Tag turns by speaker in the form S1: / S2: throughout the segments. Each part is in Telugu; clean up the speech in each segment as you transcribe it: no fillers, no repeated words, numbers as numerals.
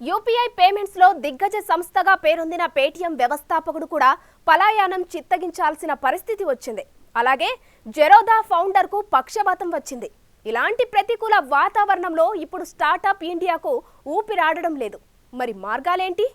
S1: యూపీఐ పేమెంట్స్ లో దిగ్గజ సంస్థగా పేరొందిన పేటీఎం వ్యవస్థాపకుడు కూడా పలాయనం చిత్తగించాల్సిన పరిస్థితి వచ్చింది. అలాగే జెరోదా ఫౌండర్ కు పక్షవాతం వచ్చింది. ఇలాంటి ప్రతికూల వాతావరణంలో ఇప్పుడు స్టార్టప్ ఇండియాకు ఊపిరాడడం లేదు. మరి మార్గాలేంటి?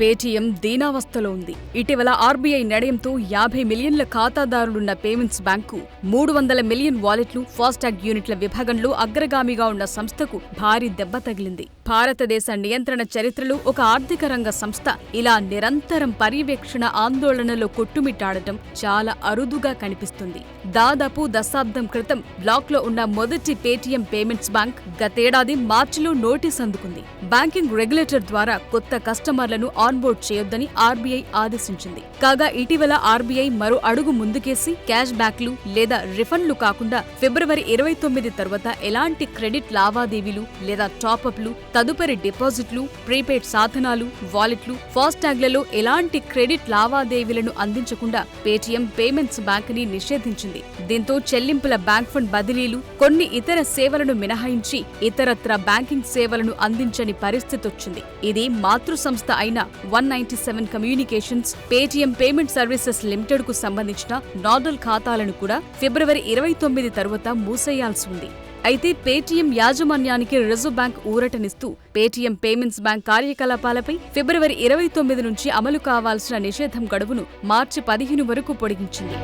S2: పేటీఎం దీనావస్థలో ఉంది. ఇటీవల ఆర్బీఐ నిర్ణయంతో 50 మిలియన్ల ఖాతాదారులున్న పేమెంట్స్ బ్యాంకు 300 మిలియన్ వాలెట్లు, ఫాస్టాగ్ యూనిట్ల విభాగంలో అగ్రగామిగా ఉన్న సంస్థకు భారీ దెబ్బ తగిలింది. భారతదేశ నియంత్రణ చరిత్రలో ఒక ఆర్థిక రంగ సంస్థ ఇలా నిరంతరం పర్యవేక్షణ ఆందోళనలో కొట్టుమిట్టాడటం చాలా అరుదుగా కనిపిస్తుంది. దాదాపు దశాబ్దం క్రితం బ్లాక్లో ఉన్న మొదటి పేటీఎం పేమెంట్స్ బ్యాంక్ గతేడాది మార్చిలో నోటీస్ అందుకుంది. బ్యాంకింగ్ రెగ్యులేటర్ ద్వారా కొత్త కస్టమర్లను ఆన్బోర్డ్ చేయొద్దని ఆర్బీఐ ఆదేశించింది. కాగా ఇటీవల ఆర్బీఐ మరో అడుగు ముందుకేసి క్యాష్ బ్యాక్లు లేదా రిఫండ్లు కాకుండా ఫిబ్రవరి 29 తర్వాత ఎలాంటి క్రెడిట్ లావాదేవీలు లేదా టాపప్లు, తదుపరి డిపాజిట్లు, ప్రీపెయిడ్ సాధనాలు, వాలెట్లు, ఫాస్టాగ్లలో ఎలాంటి క్రెడిట్ లావాదేవీలను అందించకుండా పేటీఎం పేమెంట్స్ బ్యాంక్ ని నిషేధించింది. దీంతో చెల్లింపుల బ్యాంక్ ఫండ్ బదిలీలు, కొన్ని ఇతర సేవలను మినహాయించి ఇతరత్ర బ్యాంకింగ్ సేవలను అందించని పరిస్థితొచ్చింది. ఇది మాతృ సంస్థ అయిన 197 communications Paytm payment services limited కు సంబంధించిన నోడల్ ఖాతాలను కూడా ఫిబ్రవరి 29 తరువాత మూసేయాల్సి ఉంది. అయితే పేటీఎం యాజమాన్యానికి రిజర్వ్ బ్యాంక్ ఊరటనిస్తూ పేటీఎం పేమెంట్స్ బ్యాంక్ కార్యకలాపాలపై ఫిబ్రవరి 29 నుంచి అమలు కావాల్సిన నిషేధం గడువును మార్చి 15 వరకు పొడిగించింది.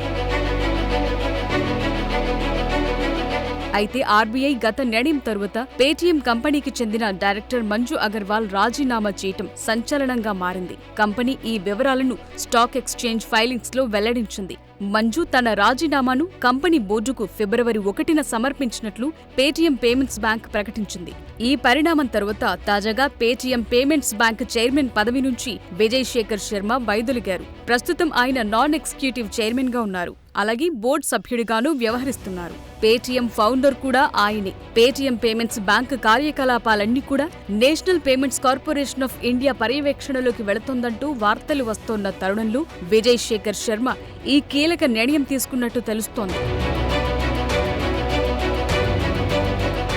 S2: అయితే ఆర్బీఐ గత నిర్ణయం తరువాత పేటీఎం కంపెనీకి చెందిన డైరెక్టర్ మంజు అగర్వాల్ రాజీనామా చేయటం సంచలనంగా మారింది. కంపెనీ ఈ వివరాలను స్టాక్ ఎక్స్చేంజ్ ఫైలింగ్స్ లో వెల్లడించింది. మంజు తన రాజీనామాను కంపెనీ బోర్డుకు ఫిబ్రవరి 1న సమర్పించినట్లు పేటీఎం పేమెంట్స్ బ్యాంక్ ప్రకటించింది. ఈ పరిణామం తరువాత తాజాగా పేటీఎం పేమెంట్స్ బ్యాంక్ చైర్మన్ పదవి నుంచి విజయ్ శేఖర్ శర్మ వైదొలిగారు. ప్రస్తుతం ఆయన నాన్ ఎగ్జిక్యూటివ్ చైర్మన్ గా ఉన్నారు. అలాగే బోర్డు సభ్యుడిగానూ వ్యవహరిస్తున్నారు. పేటీఎం ఫౌండర్ కూడా ఆయనే. పేటీఎం పేమెంట్స్ బ్యాంక్ కార్యకలాపాలన్నీ కూడా National Payments Corporation of India పర్యవేక్షణలోకి వెళుతోందంటూ వార్తలు వస్తోన్న తరుణంలో విజయ్ శేఖర్ శర్మ ఈ కీలక నిర్ణయం తీసుకున్నట్టు తెలుస్తోంది.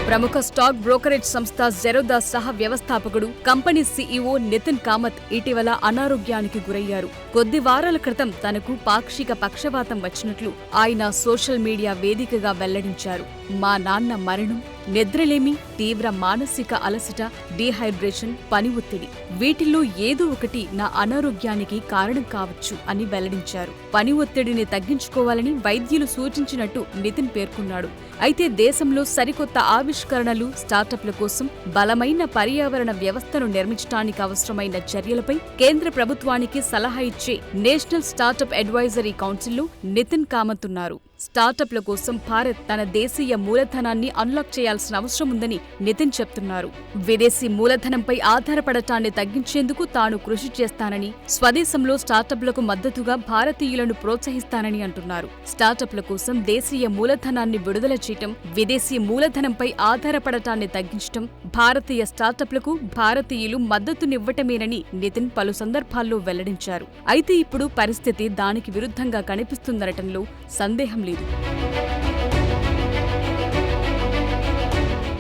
S2: ప్రముఖ స్టాక్ బ్రోకరేజ్ సంస్థ జెరోదా సహ వ్యవస్థాపకుడు, కంపెనీ సీఈఓ నితిన్ కామత్ ఇటీవల అనారోగ్యానికి గురయ్యారు. కొద్ది వారాల క్రితం తనకు పాక్షిక పక్షవాతం వచ్చినట్లు ఆయన సోషల్ మీడియా వేదికగా వెల్లడించారు. మా నాన్న మరణం, నిద్రలేమి, తీవ్ర మానసిక అలసట, డీహైడ్రేషన్, పని ఒత్తిడి వీటిల్లో ఏదో ఒకటి నా అనారోగ్యానికి కారణం కావచ్చు అని వెల్లడించారు. పని ఒత్తిడిని తగ్గించుకోవాలని వైద్యులు సూచించినట్టు నితిన్ పేర్కొన్నాడు. అయితే దేశంలో సరికొత్త ఆవిష్కరణలు, స్టార్టప్ల కోసం బలమైన పర్యావరణ వ్యవస్థను నిర్మించడానికి అవసరమైన చర్యలపై కేంద్ర ప్రభుత్వానికి సలహా ఇచ్చే నేషనల్ స్టార్టప్ అడ్వైజరీ కౌన్సిల్లో నితిన్ కామత్ ఉన్నారు. స్టార్టప్ల కోసం భారత్ తన దేశీయ మూలధనాన్ని అన్లాక్ చేయాల్సిన అవసరం ఉందని నితిన్ చెప్తున్నారు. విదేశీ మూలధనంపై ఆధారపడటాన్ని తగ్గించేందుకు తాను కృషి చేస్తానని, స్వదేశంలో స్టార్టప్లకు మద్దతుగా భారతీయులను ప్రోత్సహిస్తానని అంటున్నారు. స్టార్టప్ల కోసం దేశీయ మూలధనాన్ని విడుదల చేయటం, విదేశీ మూలధనంపై ఆధారపడటాన్ని తగ్గించటం, భారతీయ స్టార్టప్లకు భారతీయులు మద్దతునివ్వటమేనని నితిన్ పలు సందర్భాల్లో వెల్లడించారు. అయితే ఇప్పుడు పరిస్థితి దానికి విరుద్ధంగా కనిపిస్తుందనటంలో సందేహం లేదు.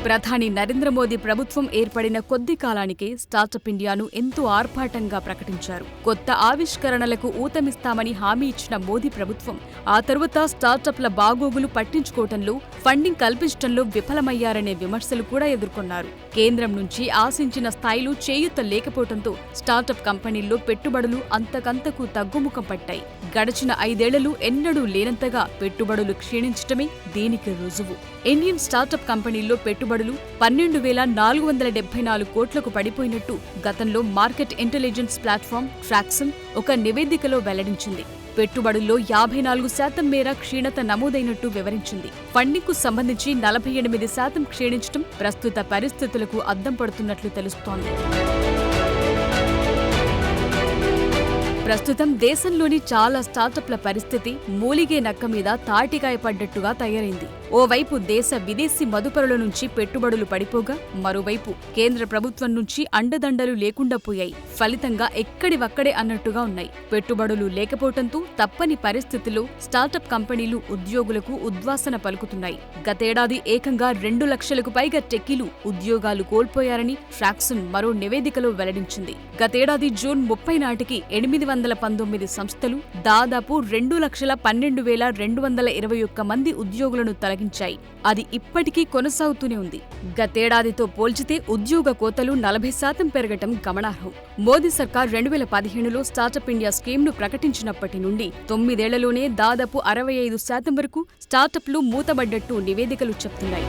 S2: ప్రధాని నరేంద్ర మోదీ ప్రభుత్వం ఏర్పడిన కొద్ది కాలానికే స్టార్టప్ ఇండియాను ఎంతో ఆర్భాటంగా ప్రకటించారు. కొత్త ఆవిష్కరణలకు ఊతమిస్తామని హామీ ఇచ్చిన మోదీ ప్రభుత్వం ఆ తరువాత స్టార్టప్ల బాగోగులు పట్టించుకోవటంలో, ఫండింగ్ కల్పించడంలో విఫలమయ్యారనే విమర్శలు కూడా ఎదుర్కొన్నారు. కేంద్రం నుంచి ఆశించిన స్థాయిలో చేయూత లేకపోవడంతో స్టార్టప్ కంపెనీల్లో పెట్టుబడులు అంతకంతకు తగ్గుముఖం పట్టాయి. గడిచిన 5 ఏళ్లలో ఎన్నడూ లేనంతగా పెట్టుబడులు క్షీణించటమే దీనికి రుజువు. ఇండియన్ స్టార్టప్ కంపెనీల్లో పెట్టుబడులు 12,474 కోట్లకు పడిపోయినట్టు గతంలో మార్కెట్ ఇంటెలిజెన్స్ ప్లాట్ఫామ్ ట్రాక్సన్ ఒక నివేదికలో వెల్లడించింది. పెట్టుబడుల్లో 54% మేర క్షీణత నమోదైనట్టు వివరించింది. ఫండింగ్కు సంబంధించి 48% క్షీణించడం ప్రస్తుత పరిస్థితులకు అద్దం పడుతున్నట్లు తెలుస్తోంది. ప్రస్తుతం దేశంలోని చాలా స్టార్టప్ల పరిస్థితి మూలిగే నక్క మీద తాటికాయ పడ్డట్టుగా తయారైంది. ఓవైపు దేశ విదేశీ మదుపరుల నుంచి పెట్టుబడులు పడిపోగా మరోవైపు కేంద్ర ప్రభుత్వం నుంచి అండదండలు లేకుండా పోయాయి. ఫలితంగా ఎక్కడివక్కడే అన్నట్టుగా ఉన్నాయి. పెట్టుబడులు లేకపోవడంతో తప్పని పరిస్థితుల్లో స్టార్టప్ కంపెనీలు ఉద్యోగులకు ఉద్వాసన పలుకుతున్నాయి. గతేడాది ఏకంగా 2 లక్షలకు పైగా టెక్కీలు ఉద్యోగాలు కోల్పోయారని ట్రాక్సన్ మరో నివేదికలో వెల్లడించింది. గతేడాది జూన్ 30 నాటికి 819 సంస్థలు దాదాపు 2,12,221 మంది ఉద్యోగులను తొలగించాయి. అది ఇప్పటికీ కొనసాగుతూనే ఉంది. గతేడాదితో పోల్చితే ఉద్యోగ కోతలు 40% పెరగటం గమనార్హం. మోదీ సర్కార్ 2015లో స్టార్టప్ ఇండియా స్కీమ్ను ప్రకటించినప్పటి నుండి 9 ఏళ్లలోనే దాదాపు 65% వరకు స్టార్టప్లు మూతబడ్డట్టు నివేదికలు చెప్తున్నాయి.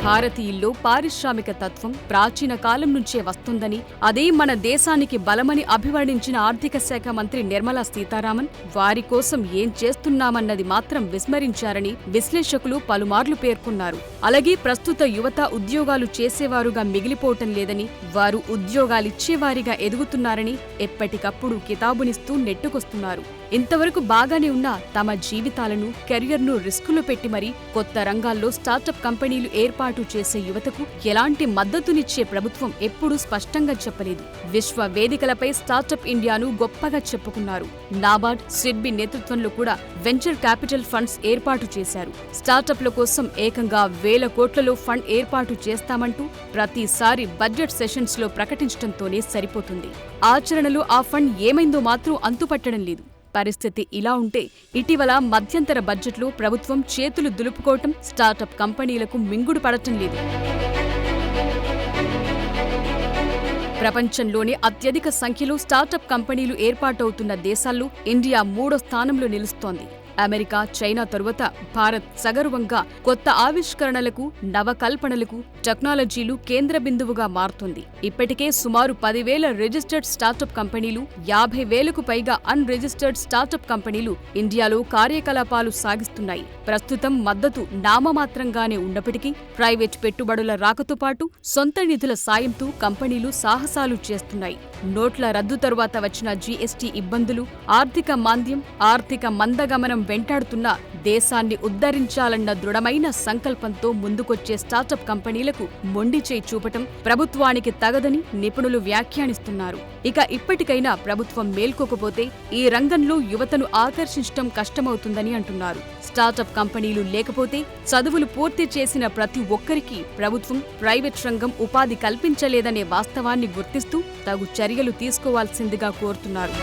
S2: భారతీయుల్లో పారిశ్రామిక తత్వం ప్రాచీన కాలం నుంచే వస్తుందని, అదే మన దేశానికి బలమని అభివర్ణించిన ఆర్థిక శాఖ మంత్రి నిర్మలా సీతారామన్ వారి కోసం ఏం చేస్తున్నామన్నది మాత్రం విస్మరించారని విశ్లేషకులు పలుమార్లు పేర్కొన్నారు. అలాగే ప్రస్తుత యువత ఉద్యోగాలు చేసేవారుగా మిగిలిపోవటం లేదని, వారు ఉద్యోగాలిచ్చేవారిగా ఎదుగుతున్నారని ఎప్పటికప్పుడు కితాబునిస్తూ నెట్టుకొస్తున్నారు. ఇంతవరకు బాగానే ఉన్న తమ జీవితాలను, కెరియర్ను రిస్కులో పెట్టి మరీ కొత్త రంగాల్లో స్టార్టప్ కంపెనీలు ఏర్పాటు చేసే యువతకు ఎలాంటి మద్దతునిచ్చే ప్రభుత్వం ఎప్పుడూ స్పష్టంగా చెప్పలేదు. విశ్వ వేదికలపై స్టార్టప్ ఇండియాను గొప్పగా చెప్పుకున్నారు. నాబార్డ్, సిడ్బీ నేతృత్వంలో కూడా వెంచర్ క్యాపిటల్ ఫండ్స్ ఏర్పాటు చేశారు. స్టార్టప్ల కోసం ఏకంగా 1,000 కోట్లలో ఫండ్ ఏర్పాటు చేస్తామంటూ ప్రతిసారి బడ్జెట్ సెషన్స్ లో ప్రకటించడంతోనే సరిపోతుంది. ఆచరణలో ఆ ఫండ్ ఏమైందో మాత్రం అంతుపట్టడం లేదు. పరిస్థితి ఇలా ఉంటే ఇటీవల మధ్యంతర బడ్జెట్లో ప్రభుత్వం చేతులు దులుపుకోవటం స్టార్టప్ కంపెనీలకు మింగుడు పడటం లేదు. ప్రపంచంలోనే అత్యధిక సంఖ్యలో స్టార్టప్ కంపెనీలు ఏర్పాటవుతున్న దేశాల్లో ఇండియా 3వ స్థానంలో నిలుస్తోంది. అమెరికా, చైనా తరువాత భారత్ సగర్వంగా కొత్త ఆవిష్కరణలకు, నవకల్పనలకు, టెక్నాలజీలు కేంద్ర బిందువుగా మారుతుంది. ఇప్పటికే సుమారు 10,000 రిజిస్టర్డ్ స్టార్టప్ కంపెనీలు, 50,000కు పైగా అన్ రిజిస్టర్డ్ స్టార్టప్ కంపెనీలు ఇండియాలో కార్యకలాపాలు సాగిస్తున్నాయి. ప్రస్తుతం మద్దతు నామమాత్రంగానే ఉన్నప్పటికీ ప్రైవేట్ పెట్టుబడుల రాకతో పాటు సొంత నిధుల సాయంతో కంపెనీలు సాహసాలు చేస్తున్నాయి. నోట్ల రద్దు తరువాత వచ్చిన జీఎస్టీ ఇబ్బందులు, ఆర్థిక మాంద్యం, ఆర్థిక మందగమనం వెంటాడుతున్న దేశాన్ని ఉద్ధరించాలన్న దృఢమైన సంకల్పంతో ముందుకొచ్చే స్టార్టప్ కంపెనీలకు మొండి చేయి చూపటం ప్రభుత్వానికి తగదని నిపుణులు వ్యాఖ్యానిస్తున్నారు. ఇక ఇప్పటికైనా ప్రభుత్వం మేల్కోకపోతే ఈ రంగంలో యువతను ఆకర్షించటం కష్టమవుతుందని అంటున్నారు. స్టార్టప్ కంపెనీలు లేకపోతే చదువులు పూర్తి చేసిన ప్రతి ఒక్కరికి ప్రభుత్వం, ప్రైవేట్ రంగం ఉపాధి కల్పించలేదనే వాస్తవాన్ని గుర్తిస్తూ తగు చర్యలు తీసుకోవాల్సిందిగా కోరుతున్నారు.